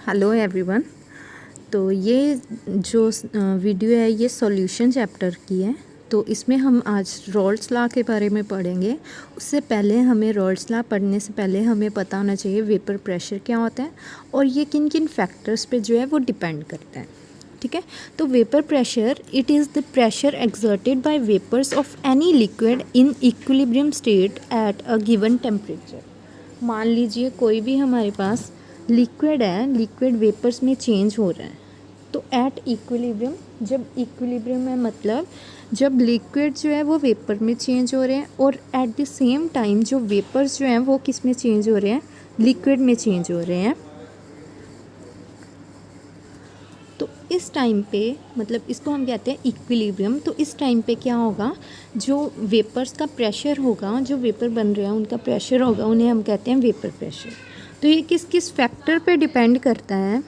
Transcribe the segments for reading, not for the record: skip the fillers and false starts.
Hello everyone. तो ये जो वीडियो है ये सॉल्यूशन चैप्टर की है। तो इसमें हम आज रॉल्स लॉ के बारे में पढ़ेंगे। उससे पहले हमें रॉल्स लॉ पढ़ने से पहले हमें पता होना चाहिए वेपर प्रेशर क्या होता है और ये किन किन फैक्टर्स पे जो है वो डिपेंड करता है। ठीक है, तो vapour pressure it is the pressure exerted by vapours of any liquid in equilibrium state at a given temperature. मान लीजिए कोई भी हमारे पास लिक्विड है, लिक्विड वेपर्स में चेंज हो रहा है, तो एट इक्विलिब्रियम, जब इक्विलिब्रियम है मतलब जब लिक्विड जो है वो वेपर में चेंज हो रहे हैं और एट द सेम टाइम जो वेपर्स जो हैं वो किस में चेंज हो रहे हैं, लिक्विड में चेंज हो रहे हैं। तो इस टाइम पे मतलब इसको हम कहते हैं इक्विलिब्रियम। तो इस टाइम पे क्या होगा, जो वेपर्स का प्रेशर होगा, जो वेपर बन रहे हैं उनका प्रेशर होगा, उन्हें हम कहते हैं वेपर प्रेशर। तो ये किस किस फैक्टर पे डिपेंड करता है।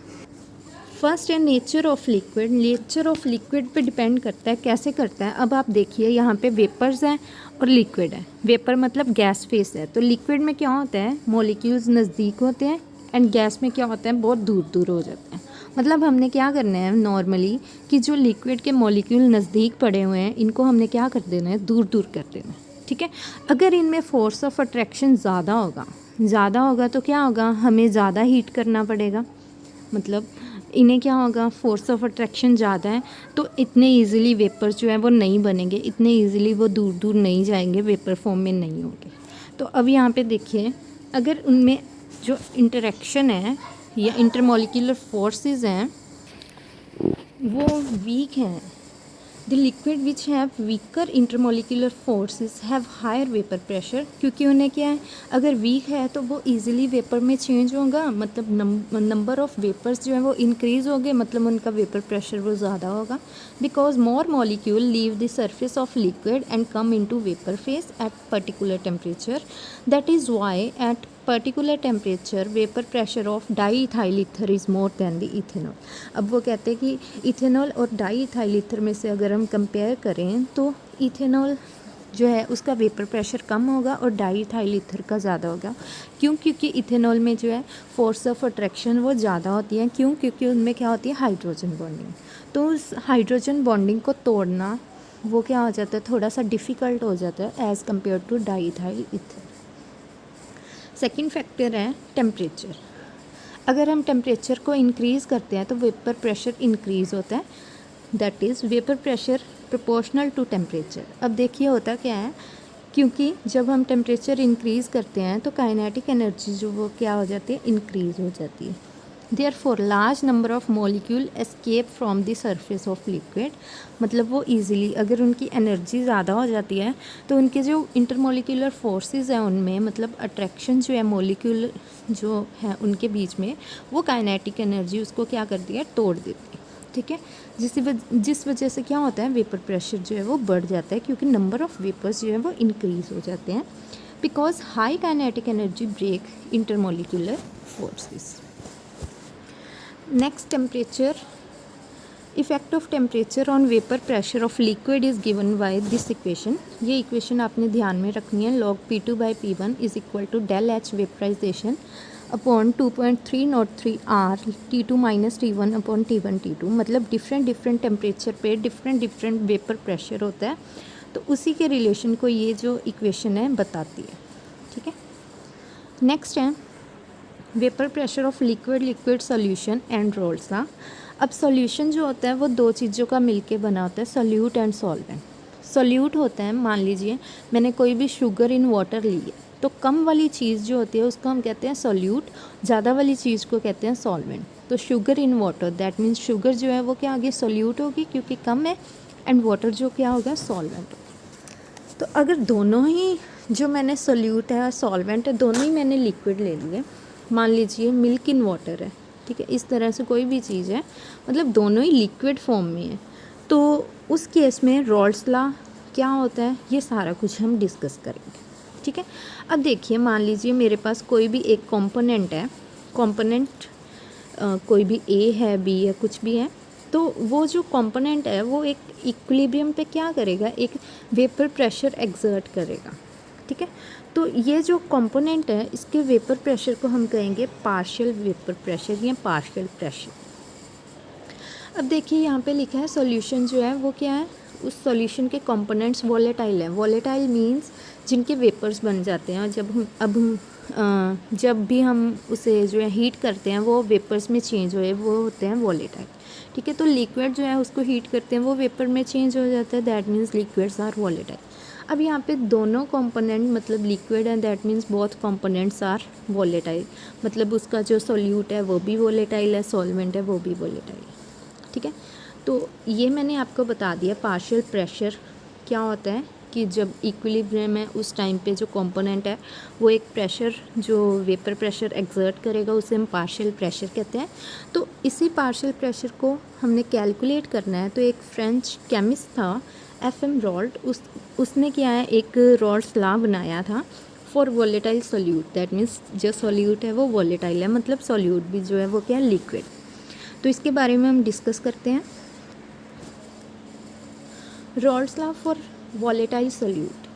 फर्स्ट है nature of liquid. Nature of liquid पे डिपेंड करता है। कैसे करता है, अब आप देखिए यहाँ पे वेपर्स हैं और लिक्विड है। वेपर मतलब गैस फेस है। तो लिक्विड में क्या होता है, मॉलिक्यूल्स नज़दीक होते हैं एंड गैस में क्या होता है, बहुत दूर दूर हो जाते हैं। मतलब हमने क्या करना है नॉर्मली कि जो लिक्विड के मॉलिक्यूल नज़दीक पड़े हुए हैं इनको हमने क्या कर देना है, दूर दूर कर देना है। ठीक है, अगर इनमें फोर्स ऑफ अट्रैक्शन ज़्यादा होगा तो क्या होगा, हमें ज़्यादा हीट करना पड़ेगा। मतलब इन्हें क्या होगा, फोर्स ऑफ अट्रैक्शन ज़्यादा है तो इतने इजीली वेपर्स जो है वो नहीं बनेंगे, इतने इजीली वो दूर दूर नहीं जाएंगे, वेपर फॉर्म में नहीं होंगे। तो अब यहाँ पे देखिए, अगर उनमें जो इंटरेक्शन है या इंटरमॉलिक्यूलर फोर्सेस हैं वो वीक हैं, the liquid which have weaker intermolecular forces have higher vapour pressure. क्योंकि उन्हें क्या है, अगर वीक है तो वो इजीली वेपर में चेंज होगा, मतलब नंबर ऑफ वेपर्स जो है वो इंक्रीज़ होंगे, मतलब उनका वेपर प्रेशर वो ज़्यादा होगा। Because more molecule leave the surface of liquid and come into vapour face at particular temperature. That is why at particular temperature vapour pressure of die ethyl ether is more than the ethanol. अब वो कहते हैं कि ethanol और die ethyl ether में से अगर हम कंपेयर करें तो इथेनॉल जो है उसका वेपर प्रेशर कम होगा और डाई इथाइल ईथर का ज़्यादा होगा। क्यों, क्योंकि इथेनॉल में जो है फोर्स ऑफ अट्रैक्शन वो ज़्यादा होती है। क्यों, क्योंकि उनमें क्या होती है, हाइड्रोजन बॉन्डिंग। तो उस हाइड्रोजन बॉन्डिंग को तोड़ना वो क्या हो जाता है, थोड़ा सा डिफ़िकल्ट हो जाता है as compare to di ethyl ether. Second factor है टेम्परेचर। अगर हम टेम्परेचर को इंक्रीज़ करते हैं तो वेपर प्रेशर इंक्रीज़ होता है। That is vapour pressure proportional to temperature. अब देखिए होता क्या है, क्योंकि जब हम टेम्परेचर इंक्रीज़ करते हैं तो काइनेटिक एनर्जी जो वो क्या हो जाती है, इंक्रीज़ हो जाती है। Therefore large number of molecule escape from the surface of liquid. मतलब वो इजीली, अगर उनकी एनर्जी ज़्यादा हो जाती है तो उनके जो इंटरमॉलिक्यूलर फोर्सेस हैं उनमें, मतलब अट्रैक्शन जो है मॉलिक्यूल जो है उनके बीच में, वो काइनेटिक एनर्जी उसको क्या करती है, तोड़ देती है। ठीक है, जिस वजह से क्या होता है, वेपर प्रेशर जो है वो बढ़ जाता है, क्योंकि नंबर ऑफ वेपर्स जो है वो इंक्रीज़ हो जाते हैं। Because high kinetic energy break intermolecular forces. Next, temperature. Effect of temperature on vapour pressure of liquid is given by this equation. ये इक्वेशन आपने ध्यान में रखनी है। log P2/P1 is equal to del H vaporisation upon 2.303 R T2 minus T1 upon T1 T2। मतलब different temperature पे different vapour pressure होता है, तो उसी के रिलेशन को ये जो इक्वेशन है बताती है। ठीक है, नेक्स्ट है vapour pressure of liquid solution and Rawls law. अब सॉल्यूशन जो होता है वो दो चीज़ों का मिलके बना होता है, सॉल्यूट एंड सॉल्वेंट। सॉल्यूट होता है, मान लीजिए मैंने कोई भी शुगर इन वाटर ली है, तो कम वाली चीज़ जो होती है उसको हम कहते हैं सॉल्यूट, ज़्यादा वाली चीज़ को कहते हैं सॉल्वेंट। तो sugar in water, that means sugar जो है वो क्या आगे सॉल्यूट होगी क्योंकि कम है, एंड वाटर जो क्या होगा, सॉल्वेंट होगा। तो अगर दोनों ही जो मैंने सॉल्यूट है और सॉल्वेंट है दोनों ही मैंने लिक्विड ले लिए, मान लीजिए मिल्क इन वाटर है, ठीक है, इस तरह से कोई भी चीज़ है, मतलब दोनों ही लिक्विड फॉर्म में है, तो उस केस में रॉल्स लॉ क्या होता है, ये सारा कुछ हम डिस्कस करेंगे। ठीक है, अब देखिए मान लीजिए मेरे पास कोई भी एक कंपोनेंट है, कंपोनेंट कोई भी ए है, बी है, कुछ भी है, तो वो जो कंपोनेंट है वो एक इक्विलिब्रियम पे क्या करेगा, एक वेपर प्रेशर एक्सर्ट करेगा। ठीक है, तो ये जो कंपोनेंट है इसके वेपर प्रेशर को हम कहेंगे पार्शियल वेपर प्रेशर या पार्शियल प्रेशर। अब देखिए यहाँ पे लिखा है सॉल्यूशन जो है वो क्या है, उस सॉल्यूशन के कंपोनेंट्स वॉलेटाइल हैं। वॉलेटाइल मींस जिनके वेपर्स बन जाते हैं, और जब भी हम उसे जो है हीट करते हैं वो वेपर्स में चेंज हुए वो होते हैं वॉलेटाइल। ठीक है, तो लिक्विड जो है उसको हीट करते हैं वो वेपर में चेंज हो जाता है, that means liquids are volatile. अब यहाँ पे दोनों कंपोनेंट मतलब liquid and that means both components are volatile, मतलब उसका जो सॉल्यूट है वो भी वॉलेटाइल है, सॉल्वेंट है वो भी वॉलेटाइल है। ठीक है, तो ये मैंने आपको बता दिया पार्शियल प्रेशर क्या होता है, कि जब इक्विलिब्रियम है उस टाइम पे जो कंपोनेंट है वो एक प्रेशर जो वेपर प्रेशर एक्सर्ट करेगा उसे हम पार्शियल प्रेशर कहते हैं। तो इसी पार्शियल प्रेशर को हमने कैलकुलेट करना है, तो एक फ्रेंच केमिस्ट था FM रॉल्ट, उसने क्या है एक रॉल्ट्स लॉ बनाया था for volatile solute, that means जो सोल्यूट है वो वॉलेटाइल है, मतलब सोल्यूट भी जो है वो क्या है लिक्विड। तो इसके बारे में हम डिस्कस करते हैं। Raoult's law for volatile solute.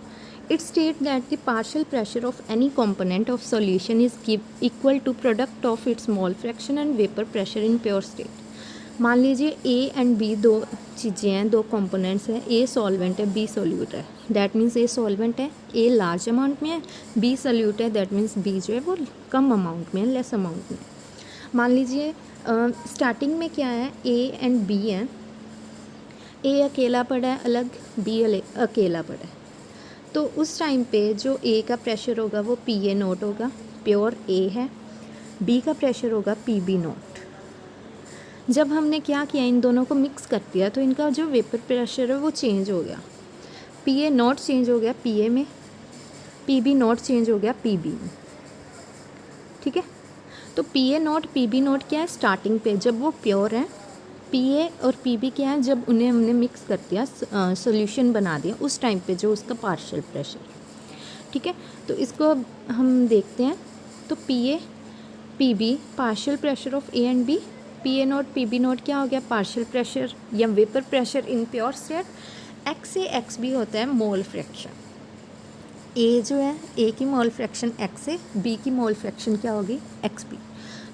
It states that the partial pressure of any component of solution is equal to product of its mole fraction and vapor pressure in pure state. मान लीजिए A and B दो चीज़ें हैं, दो components हैं, A solvent है B solute है, that means A solvent है, A लार्ज अमाउंट में है, B सोल्यूट है, दैट मीन्स B जो है वो कम अमाउंट में है, लेस अमाउंट में। मान लीजिए स्टार्टिंग में क्या है A एंड B है, A अकेला पड़ा है अलग, B अकेला पड़ा है, तो उस टाइम पे जो A का प्रेशर होगा वो PA नोट होगा, प्योर A है, B का प्रेशर होगा PB नोट। जब हमने क्या किया इन दोनों को मिक्स कर दिया तो इनका जो वेपर प्रेशर है वो चेंज हो गया, PA नोट चेंज हो गया PA में, PB नोट चेंज हो गया PB में। ठीक है, तो PA नोट PB नोट क्या है स्टार्टिंग पे जब वो प्योर है, PA और PB क्या है जब उन्हें हमने मिक्स कर दिया सॉल्यूशन बना दिया उस टाइम पे जो उसका पार्शियल प्रेशर। ठीक है, तो इसको अब हम देखते हैं। तो PA PB partial pressure of A and B, PA note PB note क्या हो गया पार्शियल प्रेशर या vapour pressure in pure state. XA XB होता है मोल फ्रैक्शन। A जो है A की मोल फ्रैक्शन XA, B की मोल फ्रैक्शन क्या होगी XB।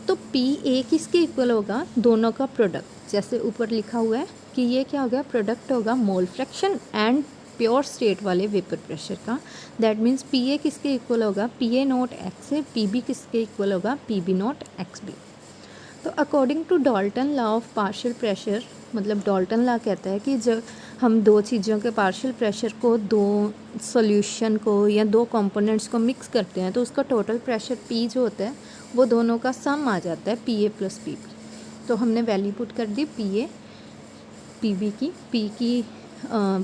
तो PA किसके इक्वल होगा, दोनों का प्रोडक्ट, जैसे ऊपर लिखा हुआ है कि ये क्या होगा प्रोडक्ट होगा mole fraction and pure state वाले वेपर प्रेशर का, दैट मीन्स PA किसके इक्वल होगा PA नोट XA, PB किसके इक्वल होगा PB नोट XB। तो according to Dalton law of partial pressure, मतलब डाल्टन लॉ कहता है कि जब हम दो चीज़ों के पार्शियल प्रेशर को, दो सॉल्यूशन को या दो कंपोनेंट्स को मिक्स करते हैं तो उसका टोटल प्रेशर P जो होता है वो दोनों का सम आ जाता है PA प्लस PB। तो हमने वैल्यू पुट कर दी PA PB की,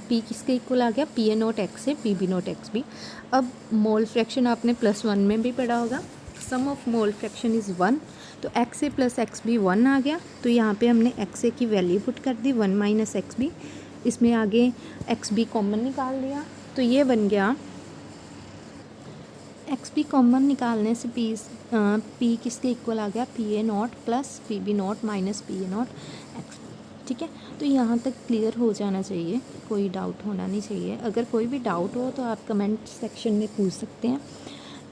P किसके इक्वल आ गया PA naught XA PB naught XB। अब मोल फ्रैक्शन आपने +1 में भी पढ़ा होगा, सम ऑफ मोल फ्रैक्शन इज़ 1, तो XA प्लस XB 1 आ गया। तो यहाँ पे हमने XA की वैल्यू पुट कर दी 1 माइनस XB, इसमें आगे XB कॉमन निकाल दिया, तो ये बन गया XB कॉमन निकालने से P किसके इक्वल आ गया PA not plus PB not minus PA not XB। ठीक है, तो यहाँ तक क्लियर हो जाना चाहिए, कोई डाउट होना नहीं चाहिए। अगर कोई भी डाउट हो तो आप कमेंट सेक्शन में पूछ सकते हैं।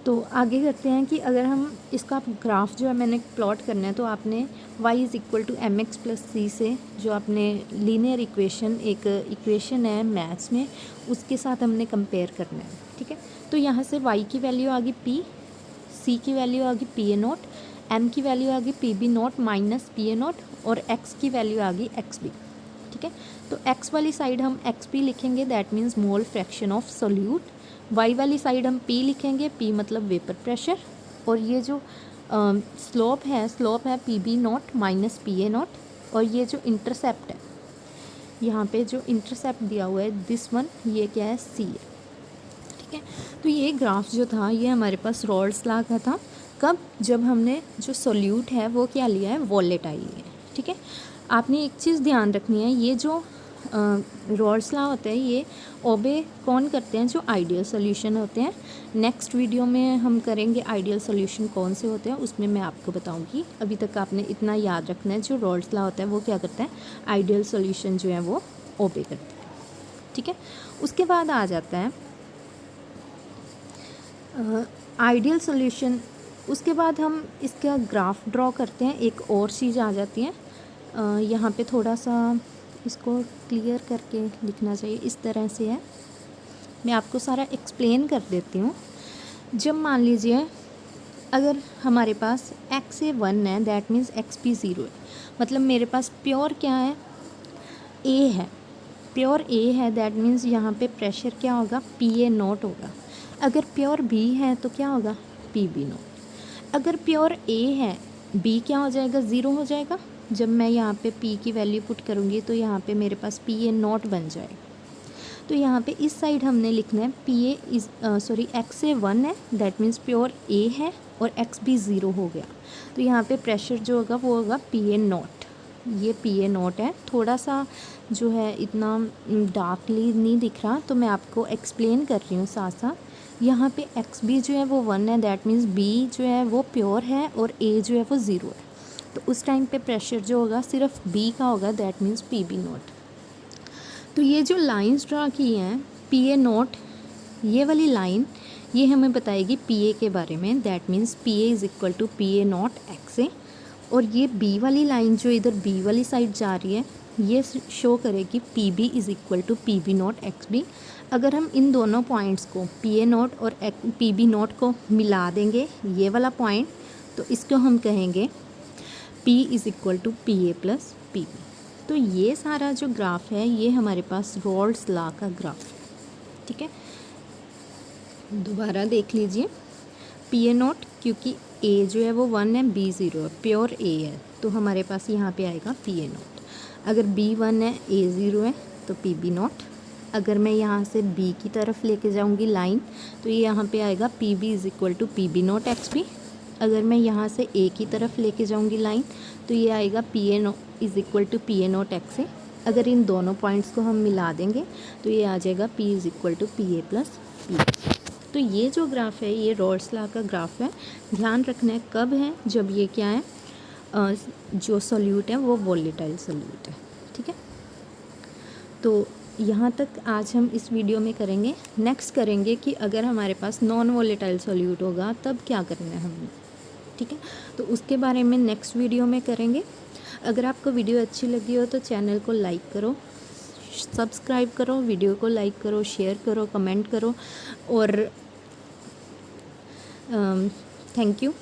तो आगे करते हैं कि अगर हम इसका ग्राफ जो है मैंने प्लॉट करना है, तो आपने y is equal to mx plus c से जो आपने लीनियर इक्वेशन, एक इक्वेशन है मैथ्स में, उसके साथ हमने कंपेयर करना है। ठीक है, तो यहाँ से y की वैल्यू आ गई P, c की वैल्यू आ गई PA नोट, m की वैल्यू आ गई PB note minus PA note और x की वैल्यू आ गई XB। ठीक है, तो x वाली साइड हम XB लिखेंगे, that means mole fraction of solute, y वाली साइड हम P लिखेंगे, P मतलब वेपर प्रेशर, और ये जो स्लोप है PB note minus PA note, और ये जो इंटरसेप्ट है यहाँ पे जो इंटरसेप्ट दिया हुआ है दिस वन, ये क्या है C है। ठीक है, तो ये ग्राफ जो था ये हमारे पास रॉल्ट्स लॉ का था, कब, जब हमने जो सोल्यूट है वो क्या लिया है वॉलेटाइल लिया है। ठीक है, आपने एक चीज़ ध्यान रखनी है, ये जो रॉल्ट्स लॉ होता है ये ओबे कौन करते हैं, जो आइडियल सोल्यूशन होते हैं। नेक्स्ट वीडियो में हम करेंगे आइडियल सोल्यूशन कौन से होते हैं, उसमें मैं आपको बताऊंगी। अभी तक आपने इतना याद रखना है, जो रॉल्ट्स लॉ होता है वो क्या करता है, आइडियल सोल्यूशन जो है वो ओबे करते हैं। ठीक है, उसके बाद आ जाता है आइडियल सॉल्यूशन, उसके बाद हम इसका ग्राफ ड्रॉ करते हैं। एक और चीज़ आ जाती है, यहाँ पे थोड़ा सा इसको क्लियर करके लिखना चाहिए, इस तरह से है। मैं आपको सारा एक्सप्लेन कर देती हूँ। जब मान लीजिए अगर हमारे पास एक्स ए 1 है, दैट मीन्स एक्स पी 0 है, मतलब मेरे पास प्योर क्या है, ए है, प्योर ए है, दैट मीन्स यहाँ पे प्रेशर क्या होगा, पी ए नॉट होगा। अगर प्योर बी है तो क्या होगा, पी बी नॉट। अगर प्योर ए है, बी क्या हो जाएगा, ज़ीरो हो जाएगा। जब मैं यहाँ पे पी की वैल्यू पुट करूँगी तो यहाँ पे मेरे पास पी ए नॉट बन जाएगा। तो यहाँ पे इस साइड हमने लिखना है पी ए इज़ एक्स ए 1 है, दैट मीन्स प्योर ए है, और एक्स बी 0 हो गया। तो यहाँ पे प्रेशर जो होगा वो होगा पी ए नॉट। ये पी ए नॉट है, थोड़ा सा जो है इतना डार्कली नहीं दिख रहा, तो मैं आपको एक्सप्लेन कर रही हूँ साथ साथ। यहाँ पे एक्स बी जो है वो 1 है, दैट मीन्स बी जो है वो प्योर है और ए जो है वो 0 है। तो उस टाइम पे प्रेशर जो होगा सिर्फ बी का होगा, that means P B naught. तो ये जो लाइंस ड्रा की हैं, पी ए नॉट, ये वाली लाइन ये हमें बताएगी पी ए के बारे में, that means P A is equal to P A nought X A. और ये बी वाली लाइन जो इधर बी वाली साइड जा रही है, ये शो करेगी P B is equal to P B naught X B. अगर हम इन दोनों पॉइंट्स को, पी ए नॉट और पी बी नॉट को मिला देंगे, ये वाला पॉइंट, तो इसको हम कहेंगे P is equal to P A plus P B. तो ये सारा जो ग्राफ है ये हमारे पास रॉल्स लॉ का ग्राफ है, ठीक है। दोबारा देख लीजिए, पी ए नॉट, क्योंकि ए जो है वो 1 है, बी 0 है, प्योर ए है, तो हमारे पास यहाँ पे आएगा पी ए नॉट। अगर बी 1 है, ए 0 है, तो पी बी नॉट। अगर मैं यहाँ से बी की तरफ लेके जाऊँगी लाइन, तो ये यहाँ पे आएगा P B is equal to P B naught X B. अगर मैं यहाँ से ए की तरफ लेके जाऊँगी लाइन, तो ये आएगा P A nought is equal to P A nought X A. अगर इन दोनों पॉइंट्स को हम मिला देंगे तो ये आ जाएगा P is equal to P A plus P. तो ये जो ग्राफ है ये रॉल्स लॉ का ग्राफ है। ध्यान रखना है कब है, जब ये क्या है, जो सॉल्यूट है वो वोलेटाइल सॉल्यूट है, ठीक है। तो यहाँ तक आज हम इस वीडियो में करेंगे। नेक्स्ट करेंगे कि अगर हमारे पास नॉन वोलेटाइल सॉल्यूट होगा तब क्या करना है हमें, ठीक है। तो उसके बारे में नेक्स्ट वीडियो में करेंगे। अगर आपको वीडियो अच्छी लगी हो तो चैनल को लाइक करो, सब्सक्राइब करो, वीडियो को लाइक करो, शेयर करो, कमेंट करो, और थैंक यू।